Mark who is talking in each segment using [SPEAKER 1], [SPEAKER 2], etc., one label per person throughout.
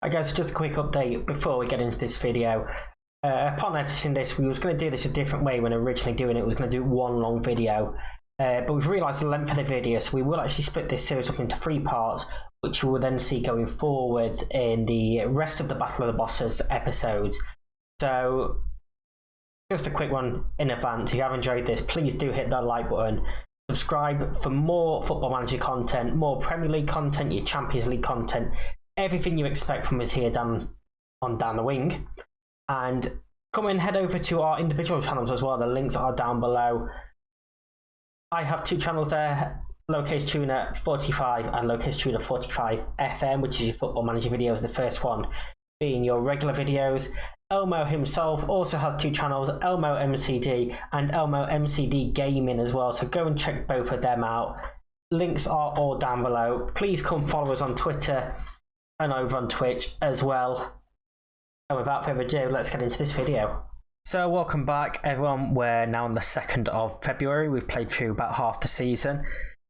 [SPEAKER 1] I guess just a quick update before we get into this video. Upon editing this, we was going to do this a different way when originally doing it. We was going to do one long video. But we've realised the length of the video, so we will actually split this series up into 3 parts, which you will then see going forward in the rest of the Battle of the Bosses episodes. So, just a quick one in advance. If you have enjoyed this, please do hit that like button. Subscribe for more Football Manager content, more Premier League content, your Champions League content, everything you expect from us here down the wing. And come and head over to our individual channels as well. The links are down below. I have 2 channels there, Locase Tuner 45 and Locase Tuner 45 FM, which is your Football Manager videos. The first one being your regular videos. Elmo himself also has 2 channels, Elmo MCD and Elmo MCD Gaming as well. So go and check both of them out. Links are all down below. Please come follow us on Twitter and over on Twitch as well. And without further ado, let's get into this video. So welcome back everyone, we're now on the 2nd of February, we've played through about half the season.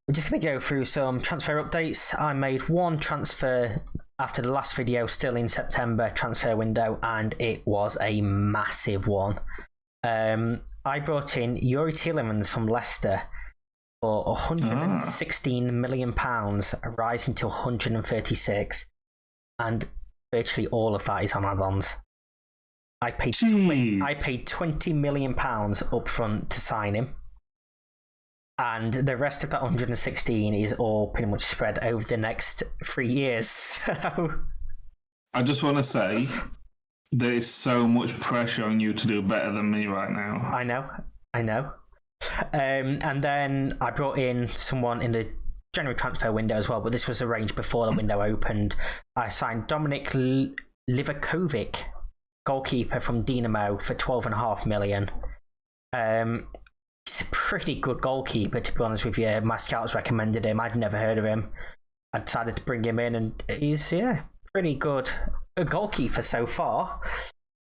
[SPEAKER 1] We're just going to go through some transfer updates. I made 1 transfer after the last video, still in September transfer window, and it was a massive one. I brought in Yuri Tielemans from Leicester for £116 million, rising to 136, and virtually all of that is on add-ons. I paid £20 million up front to sign him, and the rest of that 116 is all pretty much spread over the next 3 years. So
[SPEAKER 2] I just want to say there is so much pressure on you to do better than me right now.
[SPEAKER 1] I know. And then I brought in someone in the January transfer window as well, but this was arranged before the window opened. I signed Dominik Livakovic, goalkeeper from Dinamo, for £12.5 million. He's a pretty good goalkeeper, to be honest with you. My scouts recommended him. I'd never heard of him. I decided to bring him in, and he's pretty good a goalkeeper so far.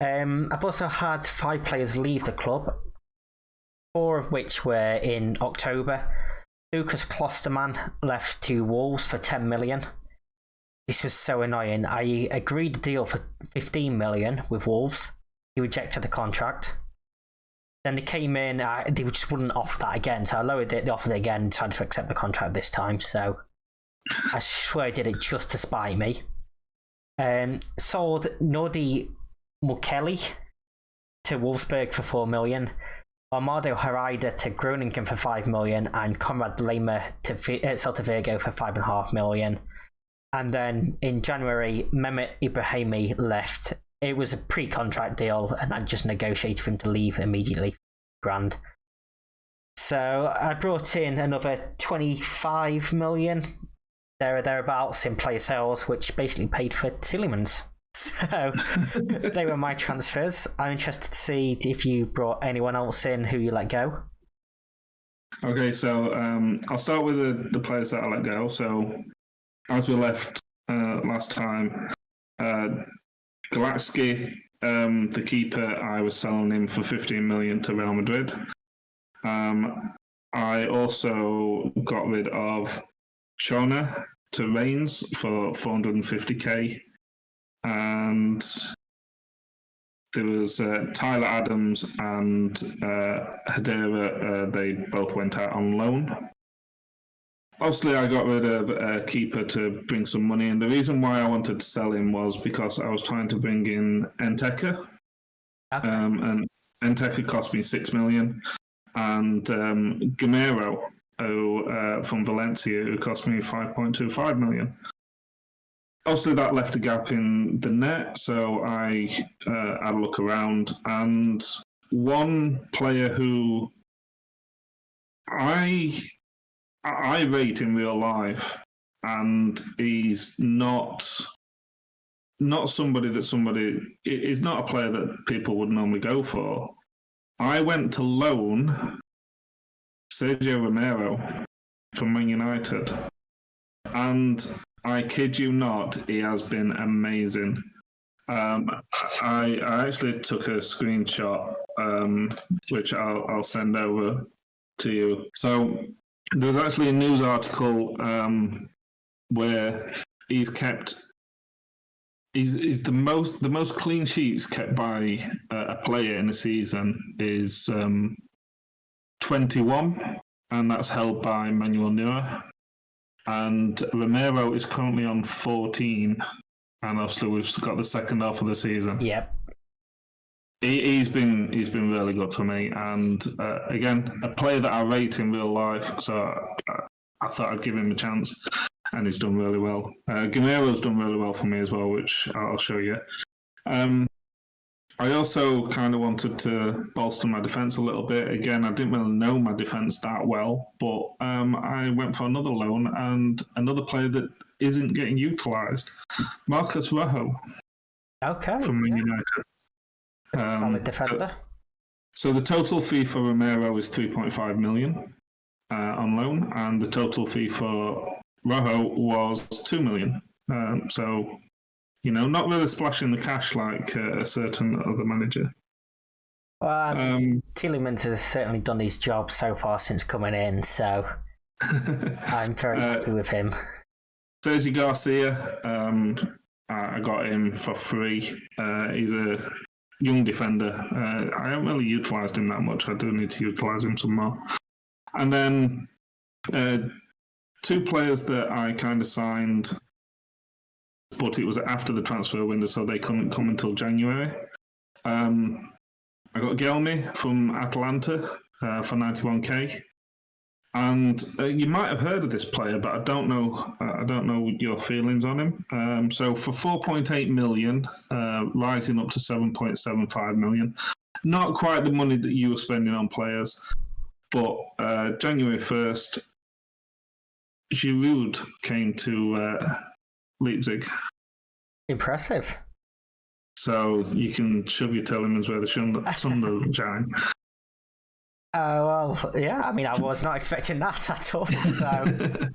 [SPEAKER 1] I've also had 5 players leave the club, 4 of which were in October. Lucas Klosterman left to Wolves for £10 million. This was so annoying. I agreed the deal for £15 million with Wolves. He rejected the contract. Then they came in, they just wouldn't offer that again. So I lowered it, they offered it again, and decided to accept the contract this time. So I swear I did it just to spite me. Sold Nordi Mukeli to Wolfsburg for £4 million. Armando Herrera to Groningen for £5 million. And Conrad Lema to Celta Vigo for £5.5 million. And then in January, Mehmet Ibrahimi left. It was a pre-contract deal, and I just negotiated for him to leave immediately. £1,000. So I brought in another £25 million there or thereabouts in player sales, which basically paid for Tielemans. So they were my transfers. I'm interested to see if you brought anyone else in who you let go.
[SPEAKER 2] Okay, so I'll start with the players that I let go. So as we left last time, Galatsky, the keeper, I was selling him for £15 million to Real Madrid. I also got rid of Chona to Reims for $450k. And there was Tyler Adams and Hedera, they both went out on loan. Obviously, I got rid of a keeper to bring some money in. The reason why I wanted to sell him was because I was trying to bring in Enteka. Okay. And Enteka cost me $6 million. And Gamero, from Valencia, who cost me $5.25 million. Obviously, that left a gap in the net, so I had a look around. And one player who I rate in real life, and he's not somebody he's not a player that people would normally go for. I went to loan Sergio Romero from Man United, and I kid you not, he has been amazing. I actually took a screenshot, which I'll send over to you. So there's actually a news article where he's kept He's the most clean sheets kept by a player in a season is 21, and that's held by Manuel Neuer. And Romero is currently on 14, and obviously we've got the second half of the season.
[SPEAKER 1] Yep.
[SPEAKER 2] He's been really good for me, and again, a player that I rate in real life. So I thought I'd give him a chance, and he's done really well. Gamero's done really well for me as well, which I'll show you. I also kind of wanted to bolster my defence a little bit. Again, I didn't really know my defence that well, but I went for another loan and another player that isn't getting utilised, Marcus Rojo.
[SPEAKER 1] Okay.
[SPEAKER 2] From Man United.
[SPEAKER 1] Solid defender.
[SPEAKER 2] So the total fee for Romero is 3.5 million on loan, and the total fee for Rojo was 2 million. So, not really splashing the cash like a certain other manager.
[SPEAKER 1] Well, Tielemans has certainly done his job so far since coming in, so I'm very happy with him.
[SPEAKER 2] Sergi Garcia, I got him for free. He's a young defender. I haven't really utilised him that much. I do need to utilise him some more. And then two players that I kind of signed, but it was after the transfer window, so they couldn't come until January. I got Gelmi from Atalanta for 91k. And you might have heard of this player, but I don't know your feelings on him. So for 4.8 million, rising up to 7.75 million, not quite the money that you were spending on players, but January 1st, Giroud came to Leipzig.
[SPEAKER 1] Impressive.
[SPEAKER 2] So you can shove your Tielemans where the sun doesn't shine.
[SPEAKER 1] Well, yeah, I mean, I was not expecting that at all. So.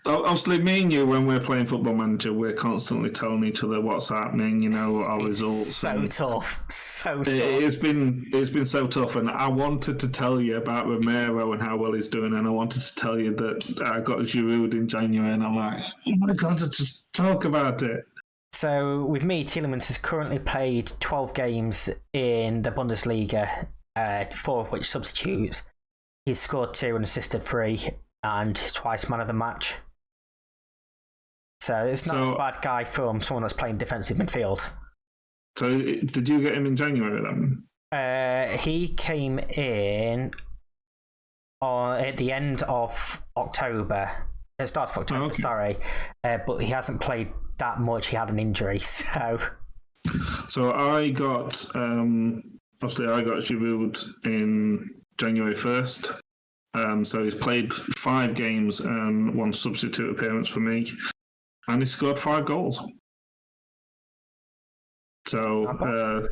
[SPEAKER 2] Obviously, me and you, when we're playing Football Manager, we're constantly telling each other what's happening, our results.
[SPEAKER 1] So tough.
[SPEAKER 2] It's been so tough, and I wanted to tell you about Romero and how well he's doing, and I wanted to tell you that I got Giroud in January, and I'm like, oh my God, just talk about it.
[SPEAKER 1] So, with me, Tielemans has currently played 12 games in the Bundesliga, 4 of which substitutes. He's scored 2 and assisted 3, and twice man of the match. So it's not a bad guy from someone that's playing defensive midfield.
[SPEAKER 2] So did you get him in January then?
[SPEAKER 1] He came in at the end of October. At the start of October, sorry. But he hasn't played that much. He had an injury, so...
[SPEAKER 2] So I got... obviously, I got Giroud in January 1st. So he's played 5 games and 1 substitute appearance for me. And he scored 5 goals. So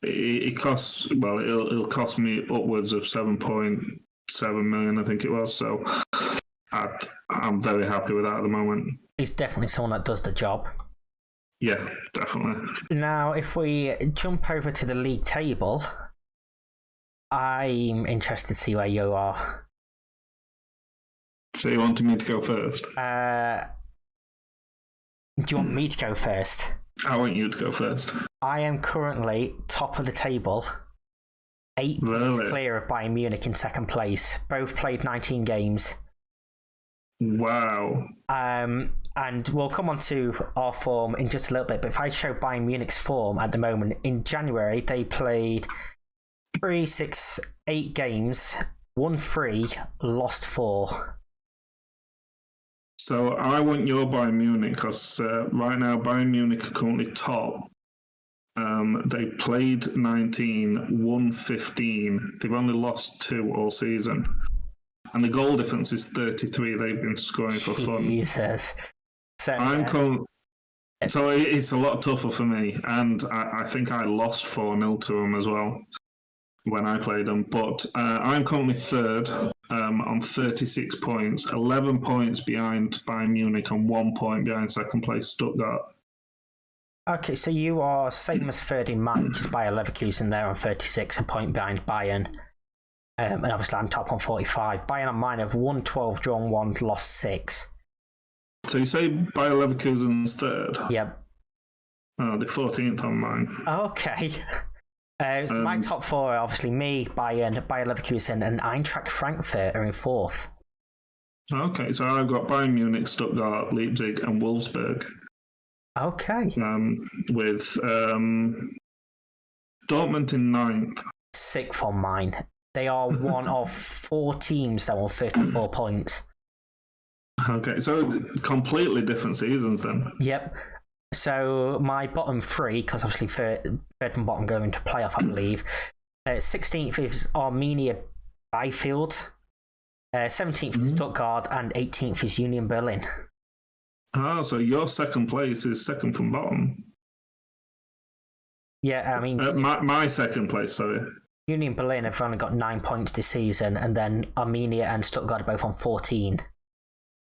[SPEAKER 2] it costs... Well, it'll cost me upwards of 7.7 million, I think it was. So I'm very happy with that at the moment.
[SPEAKER 1] He's definitely someone that does the job.
[SPEAKER 2] Yeah, definitely.
[SPEAKER 1] Now, if we jump over to the league table, I'm interested to see where you are.
[SPEAKER 2] So you wanted me to go first?
[SPEAKER 1] Do you want me to go first?
[SPEAKER 2] I want you to go first.
[SPEAKER 1] I am currently top of the table, 8 points clear of Bayern Munich in second place. Both played 19 games.
[SPEAKER 2] Wow.
[SPEAKER 1] And we'll come on to our form in just a little bit, but if I show Bayern Munich's form at the moment, in January they played 3, 6, 8 games, won 3, lost 4.
[SPEAKER 2] So I want your Bayern Munich because right now Bayern Munich are currently top. They played 19, won 15. They've only lost 2 all season. And the goal difference is 33. They've been scoring for fun.
[SPEAKER 1] Jesus. So,
[SPEAKER 2] so it's a lot tougher for me. And I think I lost 4-0 to them as well when I played them. But I'm currently third on 36 points, 11 points behind Bayern Munich and 1 point behind second place Stuttgart.
[SPEAKER 1] Okay, so you are same as third in matches, Bayer Leverkusen there on 36, a point behind Bayern. And obviously I'm top on 45. Bayern and mine have won 12, drawn 1, lost 6.
[SPEAKER 2] So you say Bayer Leverkusen's third?
[SPEAKER 1] Yep.
[SPEAKER 2] The 14th on mine.
[SPEAKER 1] Okay. So my top four are obviously me, Bayern, Bayer Leverkusen, and Eintracht Frankfurt are in fourth.
[SPEAKER 2] Okay, so I've got Bayern Munich, Stuttgart, Leipzig, and Wolfsburg.
[SPEAKER 1] Okay.
[SPEAKER 2] With Dortmund in ninth.
[SPEAKER 1] Sixth on mine. They are one of 4 teams that won 34 points.
[SPEAKER 2] Okay, so completely different seasons then.
[SPEAKER 1] Yep. So my bottom 3, because obviously third from bottom go into playoff, I believe. 16th is Arminia Bielefeld. 17th is Stuttgart, and 18th is Union Berlin.
[SPEAKER 2] Oh, so your second place is second from bottom.
[SPEAKER 1] Yeah, I mean...
[SPEAKER 2] my second place, sorry.
[SPEAKER 1] Union Berlin have only got 9 points this season, and then Arminia and Stuttgart are both on 14.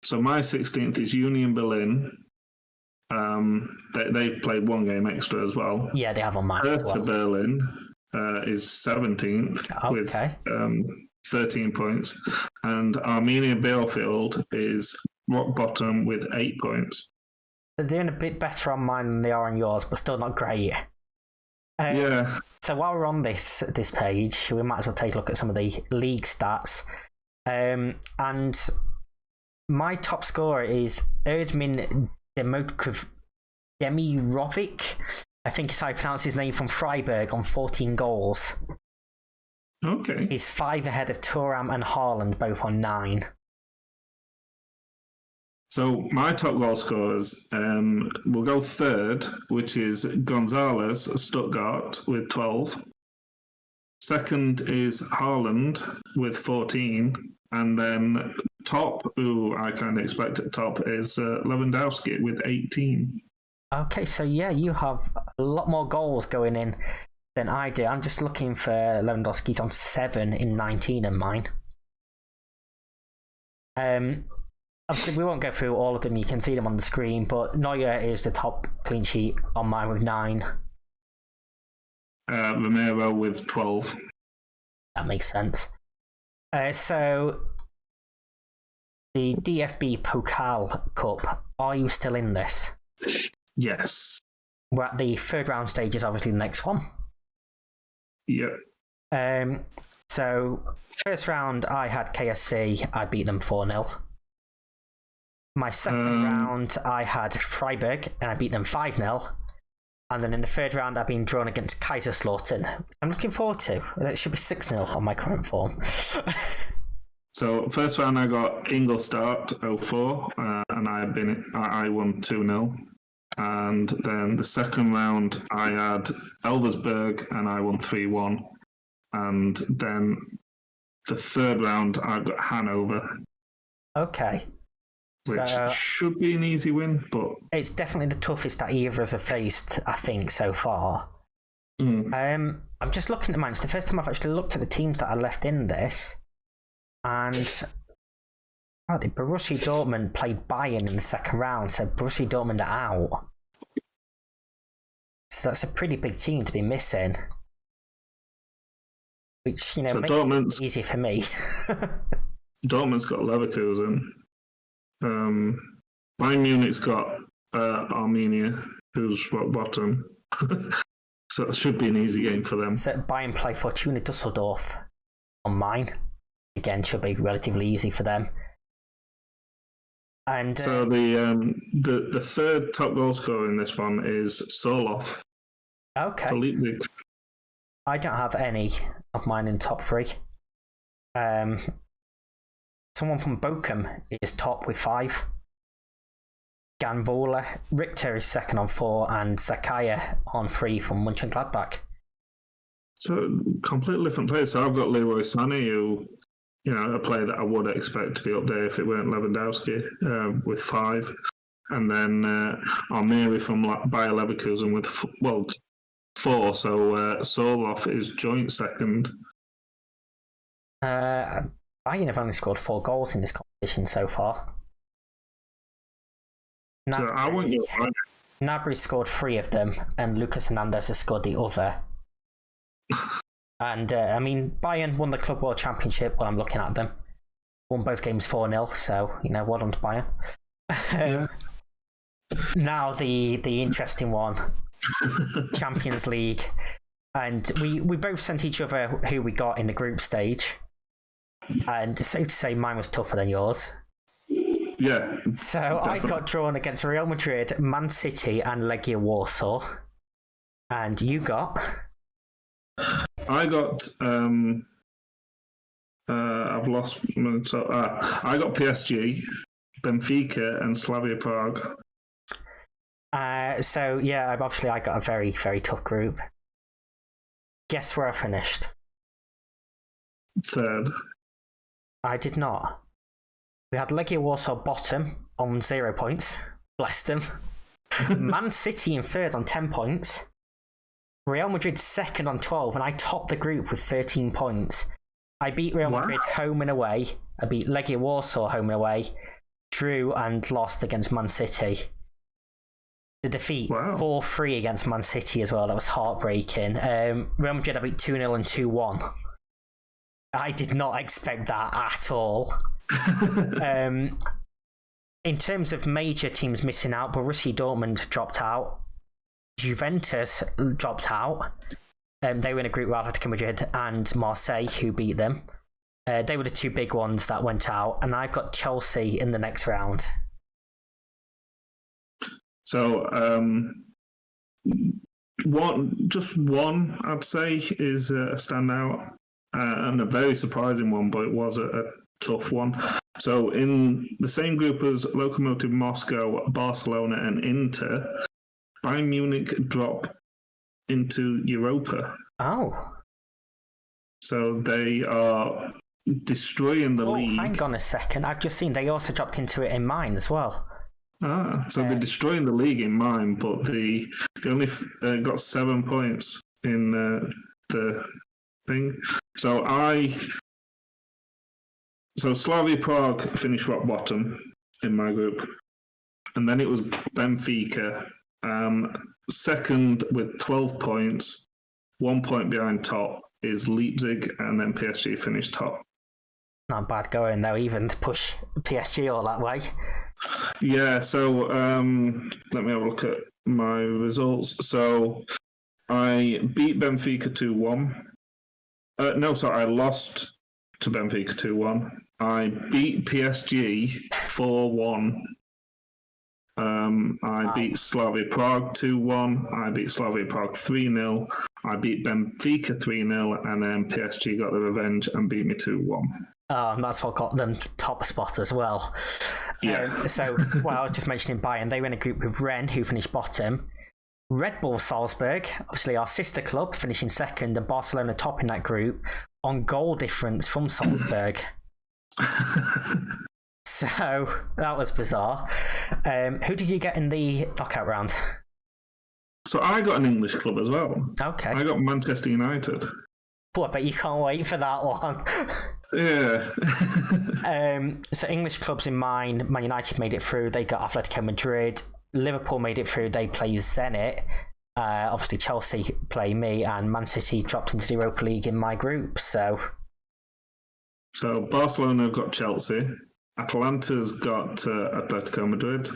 [SPEAKER 2] So my 16th is Union Berlin. They've played 1 game extra as well.
[SPEAKER 1] Yeah, they have on mine as well.
[SPEAKER 2] Hertha Berlin is 17th with 13 points. And Arminia Bielefeld is rock bottom with 8 points.
[SPEAKER 1] They're doing a bit better on mine than they are on yours, but still not great.
[SPEAKER 2] Yeah.
[SPEAKER 1] So while we're on this page, we might as well take a look at some of the league stats. And my top scorer is Erdmin Demirovic. I think is how you pronounce his name, from Freiburg, on 14 goals.
[SPEAKER 2] Okay.
[SPEAKER 1] He's 5 ahead of Thuram and Haaland, both on 9.
[SPEAKER 2] So my top goal scorers will go third, which is Gonzalez, Stuttgart, with 12. Second is Haaland with 14. And then top, who I kind of expect at top, is Lewandowski with 18.
[SPEAKER 1] Okay, so yeah, you have a lot more goals going in than I do. I'm just looking for Lewandowski's on 7 in 19 in mine. Obviously, we won't go through all of them. You can see them on the screen, but Neuer is the top clean sheet on mine with 9.
[SPEAKER 2] Romero with 12.
[SPEAKER 1] That makes sense. So, the DFB Pokal Cup, are you still in this?
[SPEAKER 2] Yes.
[SPEAKER 1] We're at the third round stage, is obviously the next one.
[SPEAKER 2] Yep.
[SPEAKER 1] So, first round, I had KSC. I beat them 4-0. My second round, I had Freiburg, and I beat them 5-0. And then in the third round, I've been drawn against Kaiserslautern. I'm looking forward to. It should be 6-0 on my current form.
[SPEAKER 2] So first round, I got Ingolstadt 04, and I won 2-0. And then the second round, I had Elversberg, and I won 3-1. And then the third round, I got Hanover.
[SPEAKER 1] Okay.
[SPEAKER 2] Which should be an easy win, but...
[SPEAKER 1] It's definitely the toughest that either of us have faced, I think, so far. I'm just looking at mine. It's the first time I've actually looked at the teams that are left in this. And the Borussia Dortmund played Bayern in the second round, so Borussia Dortmund are out. So that's a pretty big team to be missing. Which, so makes it easy for me.
[SPEAKER 2] Dortmund's got Leverkusen. Bayern Munich's got Arminia, who's rock bottom. So it should be an easy game for them.
[SPEAKER 1] So Bayern play Fortuna Düsseldorf on mine. Again, should be relatively easy for them. And
[SPEAKER 2] so the third top goal scorer in this one is Soloff.
[SPEAKER 1] Okay.
[SPEAKER 2] For Leipzig.
[SPEAKER 1] I don't have any of mine in top 3. Someone from Bochum is top with 5. Ganvola. Richter is second on 4, and Sakaya on 3 from Mönchengladbach.
[SPEAKER 2] So, completely different players. So, I've got Leroy Sané, who, a player that I would expect to be up there if it weren't Lewandowski, with 5. And then Almiri from Bayer Leverkusen with, 4. So, Soloff is joint second.
[SPEAKER 1] Bayern have only scored 4 goals in this competition so far.
[SPEAKER 2] So I want you.
[SPEAKER 1] Gnabry scored 3 of them, and Lucas Hernandez has scored the other. And Bayern won the Club World Championship while I'm looking at them. Won both games 4-0, so well done to Bayern. Now the interesting one. Champions League. And we both sent each other who we got in the group stage. And safe to say mine was tougher than yours.
[SPEAKER 2] Yeah.
[SPEAKER 1] So
[SPEAKER 2] definitely.
[SPEAKER 1] I got drawn against Real Madrid, Man City, and Legia Warsaw. And you got?
[SPEAKER 2] I got. I've lost. So I got PSG, Benfica, and Slavia Prague.
[SPEAKER 1] So yeah, obviously I got a very, very tough group. Guess where I finished?
[SPEAKER 2] Third.
[SPEAKER 1] I did not. We had Legia Warsaw bottom on 0 points. Bless them. Man City in third on 10 points. Real Madrid second on 12, and I topped the group with 13 points. I beat Real Madrid home and away. I beat Legia Warsaw home and away. Drew and lost against Man City. The defeat 4-3 against Man City as well. That was heartbreaking. Real Madrid I beat 2-0 and 2-1. I did not expect that at all. In terms of major teams missing out, Borussia Dortmund dropped out. Juventus dropped out. They were in a group with Atletico Madrid and Marseille, who beat them. They were the two big ones that went out, and I've got Chelsea in the next round.
[SPEAKER 2] So, one I'd say is a standout and a very surprising one, but it was a tough one. So, in the same group as Lokomotiv Moscow, Barcelona, and Inter, Bayern Munich drop into Europa.
[SPEAKER 1] Oh.
[SPEAKER 2] So they are destroying the league.
[SPEAKER 1] Hang on a second. I've just seen they also dropped into it in mine as well.
[SPEAKER 2] So they're destroying the league in mine, but they only got 7 points in the thing. So Slavia Prague finished rock bottom in my group, and then it was Benfica second with 12 points. 1 point behind top is Leipzig, and then PSG finished top.
[SPEAKER 1] Not bad going though, even to push PSG all that way.
[SPEAKER 2] Yeah, so let me have a look at my results. So I beat Benfica 2-1. I lost to Benfica 2-1. I beat PSG 4-1. I beat Slavia Prague 2-1. I beat Slavia Prague 3-0. I beat Benfica 3-0, and then PSG got the revenge and beat me 2-1.
[SPEAKER 1] That's what got them top spot as well.
[SPEAKER 2] Yeah.
[SPEAKER 1] I was just mentioning Bayern. They were in a group with Rennes, who finished bottom. Red Bull Salzburg, obviously our sister club, finishing second, and Barcelona top in that group on goal difference from Salzburg. So that was bizarre. Who did you get in the knockout round?
[SPEAKER 2] So I got an English club as well.
[SPEAKER 1] Okay.
[SPEAKER 2] I got Manchester United.
[SPEAKER 1] Well, I bet you can't wait for that one.
[SPEAKER 2] Yeah.
[SPEAKER 1] So English clubs in mine, Man United made it through. They got Atletico Madrid. Liverpool made it through. They play Zenit. Obviously Chelsea play me, and Man City dropped into the Europa League in my group. So
[SPEAKER 2] Barcelona have got Chelsea. Atalanta's got Atletico Madrid.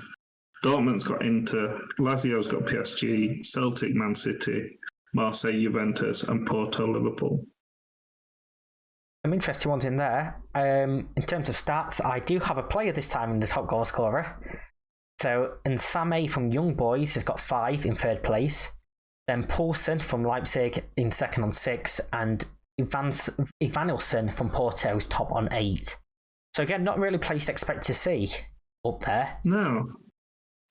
[SPEAKER 2] Dortmund's got Inter. Lazio's got PSG. Celtic, Man City. Marseille, Juventus, and Porto, Liverpool.
[SPEAKER 1] Some interesting ones in there. In terms of stats, I do have a player this time in the top goal scorer. So, Nsame from Young Boys has got 5 in third place. Then Poulsen from Leipzig in second on 6. And Ivanilson from Porto is top on 8. So again, not really a place to expect to see up there.
[SPEAKER 2] No.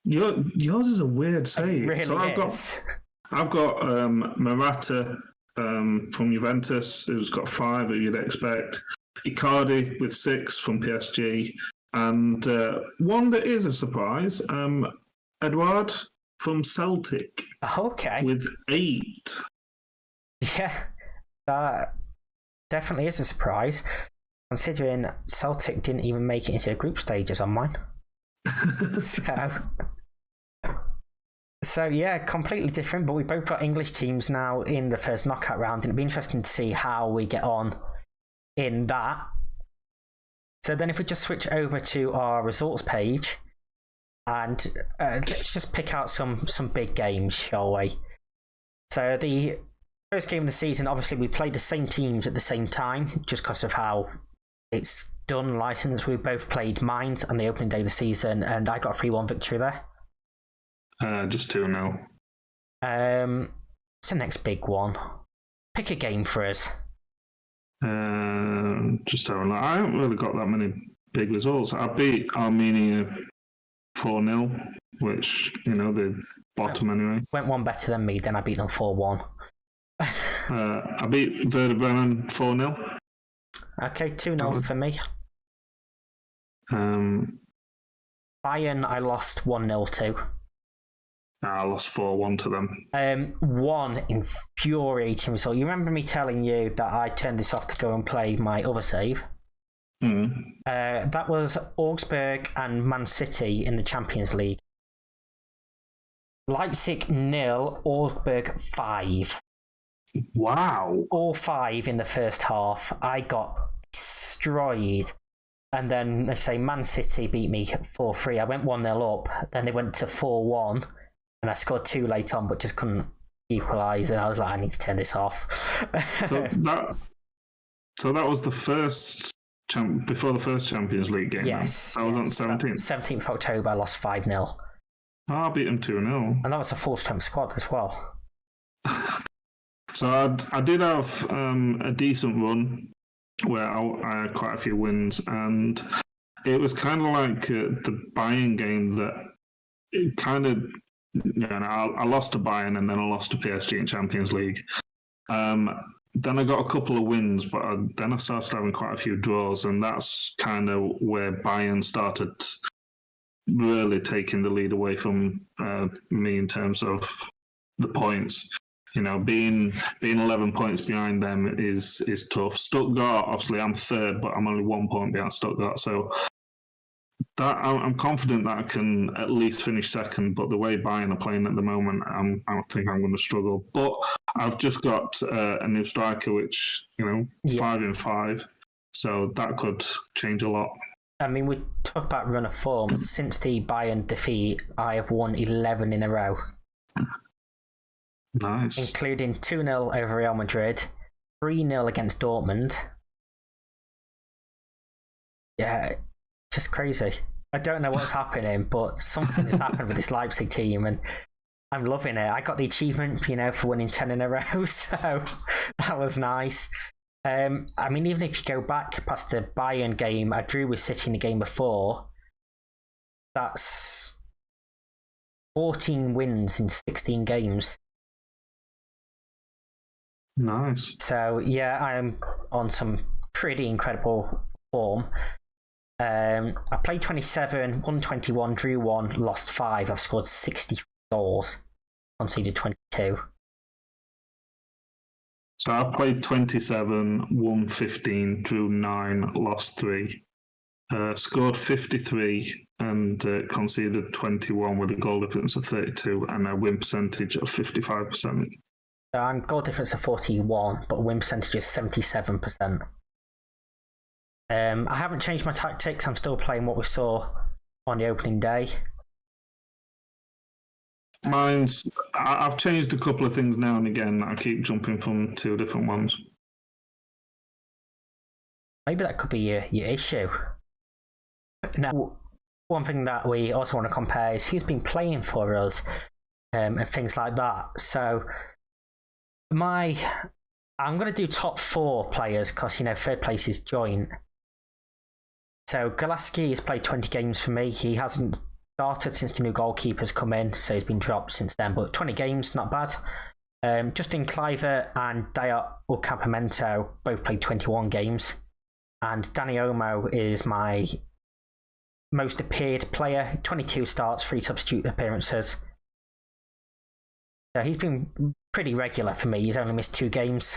[SPEAKER 2] Yours is a weird save.
[SPEAKER 1] It really
[SPEAKER 2] so I've got Morata from Juventus, who's got 5 that you'd expect. Icardi with 6 from PSG. And one that is a surprise, Edouard from Celtic.
[SPEAKER 1] Okay.
[SPEAKER 2] With 8.
[SPEAKER 1] Yeah, that definitely is a surprise, considering Celtic didn't even make it into the group stages on mine. So yeah, completely different, but we both got English teams now in the first knockout round, and it'd be interesting to see how we get on in that. So then if we just switch over to our results page, and let's just pick out some big games, shall we? So the first game of the season, obviously we played the same teams at the same time, just because of how it's done, licensed. We both played Mines on the opening day of the season, and I got a 3-1 victory there.
[SPEAKER 2] Just 2-0.
[SPEAKER 1] It's the next big one. Pick a game for us.
[SPEAKER 2] Just having I haven't really got that many big results. I beat Armenia 4-0, which, the bottom anyway.
[SPEAKER 1] Went one better than me, then I beat them 4-1.
[SPEAKER 2] I beat Werder Bremen 4-0.
[SPEAKER 1] Okay, 2-0 for me. Bayern, I lost 1-0 to.
[SPEAKER 2] I lost 4-1 to them.
[SPEAKER 1] One infuriating result. You remember me telling you that I turned this off to go and play my other save? That was Augsburg and Man City in the Champions League. Leipzig 0, Augsburg 5.
[SPEAKER 2] Wow.
[SPEAKER 1] All 5 in the first half. I got destroyed. And then, let's say, Man City beat me 4-3. I went 1-0 up. Then they went to 4-1. And I scored 2 late on, but just couldn't equalise. And I was like, I need to turn this off.
[SPEAKER 2] So that was the first, before the first Champions League game?
[SPEAKER 1] Yes.
[SPEAKER 2] That was on 17th?
[SPEAKER 1] 17th of October, I lost 5-0.
[SPEAKER 2] I beat them 2-0.
[SPEAKER 1] And that was a full-strength squad as well.
[SPEAKER 2] So I did have a decent run where I had quite a few wins, and it was kind of like the Bayern game that it kind of, I lost to Bayern and then I lost to PSG in Champions League. Then I got a couple of wins, but then I started having quite a few draws, and that's kind of where Bayern started really taking the lead away from me in terms of the points. Being 11 points behind them is tough. Stuttgart, obviously, I'm third, but I'm only 1 point behind Stuttgart. So that I'm confident that I can at least finish second. But the way Bayern are playing at the moment, I think I'm going to struggle. But I've just got a new striker, which 5 in 5, so that could change a lot.
[SPEAKER 1] I mean, we talk about run of form. Since the Bayern defeat, I have won 11 in a row.
[SPEAKER 2] Nice.
[SPEAKER 1] Including 2-0 over Real Madrid, 3-0 against Dortmund. Yeah, just crazy. I don't know what's happening, but something has happened with this Leipzig team, and I'm loving it. I got the achievement, for winning 10 in a row, so that was nice. I mean, even if you go back past the Bayern game, I drew with City in the game before. That's 14 wins in 16 games.
[SPEAKER 2] Nice.
[SPEAKER 1] So, yeah, I am on some pretty incredible form. I played 27, won 21, drew 1, lost 5. I've scored 60 goals, conceded 22.
[SPEAKER 2] So I've played 27, won 15, drew 9, lost 3. Scored 53 and conceded 21 with a goal difference of 32 and a win percentage of 55%.
[SPEAKER 1] So I'm goal difference of 41, but win percentage is 77%. I haven't changed my tactics. I'm still playing what we saw on the opening day.
[SPEAKER 2] I've changed a couple of things now and again. I keep jumping from 2 different ones.
[SPEAKER 1] Maybe that could be your issue. Now, one thing that we also want to compare is who's been playing for us and things like that. So I'm going to do top 4 players because, third place is joint. So Golaski has played 20 games for me. He hasn't started since the new goalkeeper's come in, so he's been dropped since then. But 20 games, not bad. Justin Kluivert and Dayot Campamento both played 21 games. And Danny Olmo is my most appeared player. 22 starts, 3 substitute appearances. So he's been pretty regular for me. He's only missed 2 games.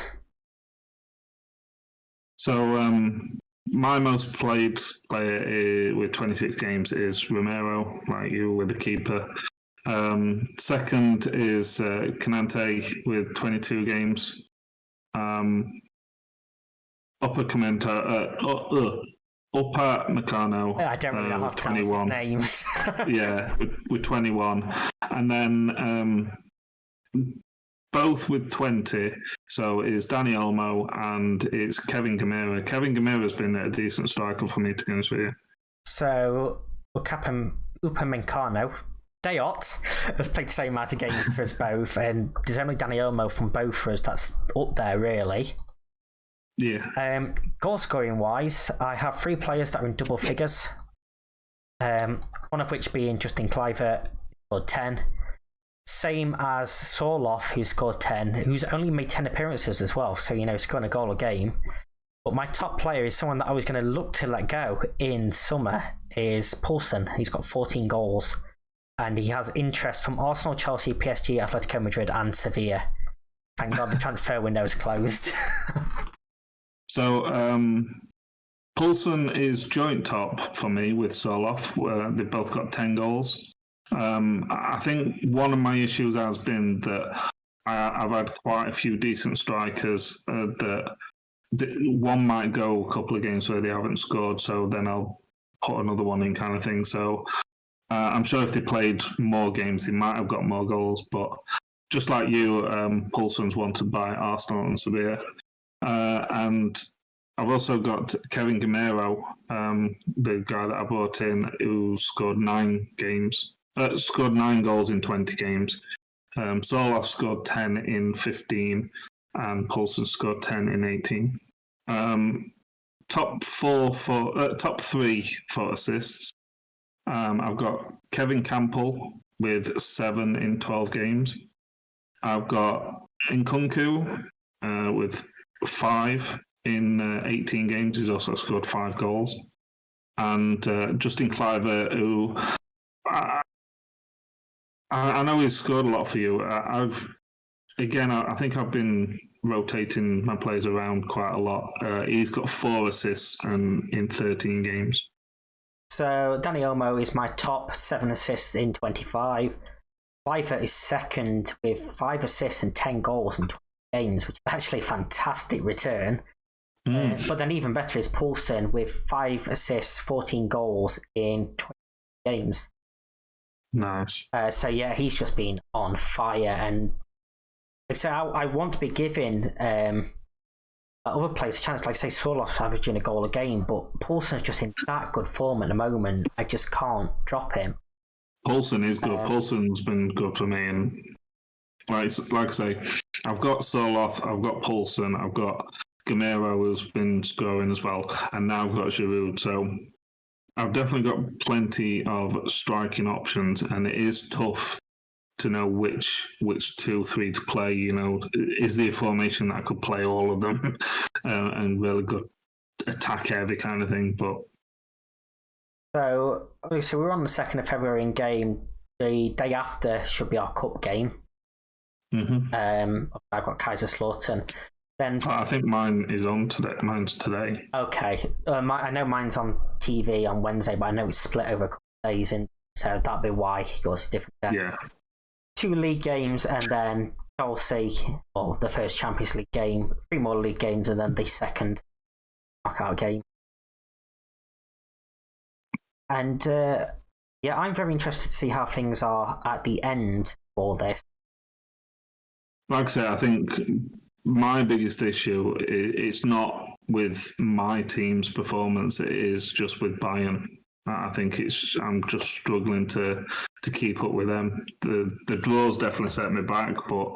[SPEAKER 2] So my most played player with 26 games is Romero, like you, with the keeper. Second is Canante with 22 games. Upper Meccano.
[SPEAKER 1] I don't really know how to pronounce his names.
[SPEAKER 2] Yeah, with 21. And then both with 20. So it's Danny Olmo and it's Kevin Gamera. Kevin Gamera's been a decent striker for me, to be honest with you.
[SPEAKER 1] So Upamecano, Dayot has played the same amount of games for us both, and there's only Danny Olmo from both for us that's up there, really.
[SPEAKER 2] Yeah.
[SPEAKER 1] Goal scoring wise, I have 3 players that are in double figures. One of which being Justin Kluivert, who scored 10. Same as Sorloth, who scored 10, who's only made 10 appearances as well, so, scoring a goal a game. But my top player is someone that I was going to look to let go in summer, is Poulsen. He's got 14 goals, and he has interest from Arsenal, Chelsea, PSG, Atletico Madrid, and Sevilla. Thank God the transfer window is closed.
[SPEAKER 2] So, Poulsen is joint top for me with Sorloth, where they've both got 10 goals. I think one of my issues has been that I've had quite a few decent strikers that one might go a couple of games where they haven't scored, so then I'll put another one in kind of thing. So I'm sure if they played more games, they might have got more goals. But just like you, Poulsen's wanted by Arsenal and Sevilla. And I've also got Kevin Gamero, the guy that I brought in, who scored 9 goals in 20 games. Sorloth scored 10 in 15, and Poulsen scored 10 in 18. Top 3 for assists. I've got Kevin Campbell with 7 in 12 games. I've got Nkunku with 5 in 18 games. He's also scored 5 goals. And Justin Kluivert, who I know he's scored a lot for you. I think I've been rotating my players around quite a lot. He's got 4 assists in 13 games.
[SPEAKER 1] So Danny Olmo is my top, 7 assists in 25. Kluivert is second with 5 assists and 10 goals in 20 games, which is actually a fantastic return. But then even better is Poulsen with 5 assists, 14 goals in 20 games.
[SPEAKER 2] Nice.
[SPEAKER 1] So yeah, he's just been on fire, and so I want to be giving other players a chance. Like say Sorloth's averaging a goal a game, but Poulsen's just in that good form at the moment. I just can't drop him.
[SPEAKER 2] Poulsen is good. Poulsen's been good for me, and like I say, I've got Sorloth, I've got Poulsen, I've got Gamero, who's been scoring as well, and now I've got Giroud. So I've definitely got plenty of striking options, and it is tough to know which 2-3 to play. Is there a formation that I could play all of them and really good attack heavy kind of thing? But
[SPEAKER 1] so we're on the 2nd of February in game. The day after should be our cup game.
[SPEAKER 2] Mm-hmm.
[SPEAKER 1] I've got Kaiserslautern. Then
[SPEAKER 2] I think mine is on today. Mine's today.
[SPEAKER 1] Okay, I know mine's on TV on Wednesday, but I know it's split over a couple of days, so that'll be why yours is different.
[SPEAKER 2] Yeah.
[SPEAKER 1] 2 league games, and then Chelsea, or the first Champions League game. 3 more league games, and then the second knockout game. And I'm very interested to see how things are at the end for this.
[SPEAKER 2] Like I say, I think my biggest issue it's not with my team's performance, it is just with Bayern. I think I'm just struggling to keep up with them. The draws definitely set me back, but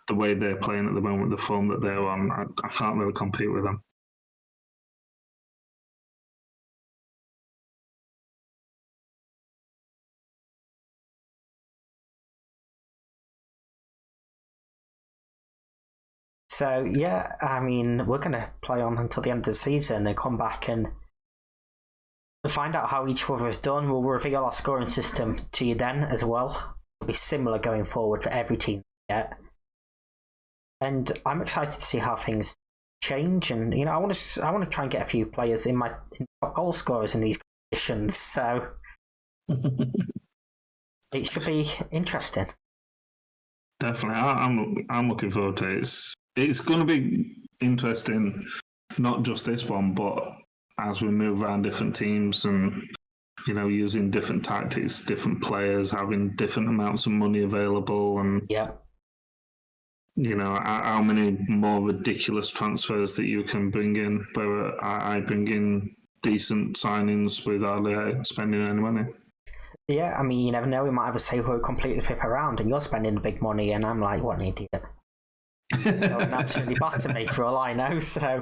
[SPEAKER 2] the way they're playing at the moment, the form that they're on, I can't really compete with them.
[SPEAKER 1] So yeah, I mean, we're going to play on until the end of the season and come back and find out how each other has done. We'll reveal our scoring system to you then as well. It'll be similar going forward for every team we get. And I'm excited to see how things change. And I want to try and get a few players in top goal scorers in these conditions. So it should be interesting.
[SPEAKER 2] Definitely, I'm looking forward to it. It's going to be interesting, not just this one, but as we move around different teams and, using different tactics, different players, having different amounts of money available. And
[SPEAKER 1] yeah,
[SPEAKER 2] you know, how many more ridiculous transfers that you can bring in, where I bring in decent signings without spending any money.
[SPEAKER 1] Yeah, I mean, you never know. We might have a save where we completely flip around and you're spending the big money and I'm like, what an idiot. Absolutely batter me for all I know. So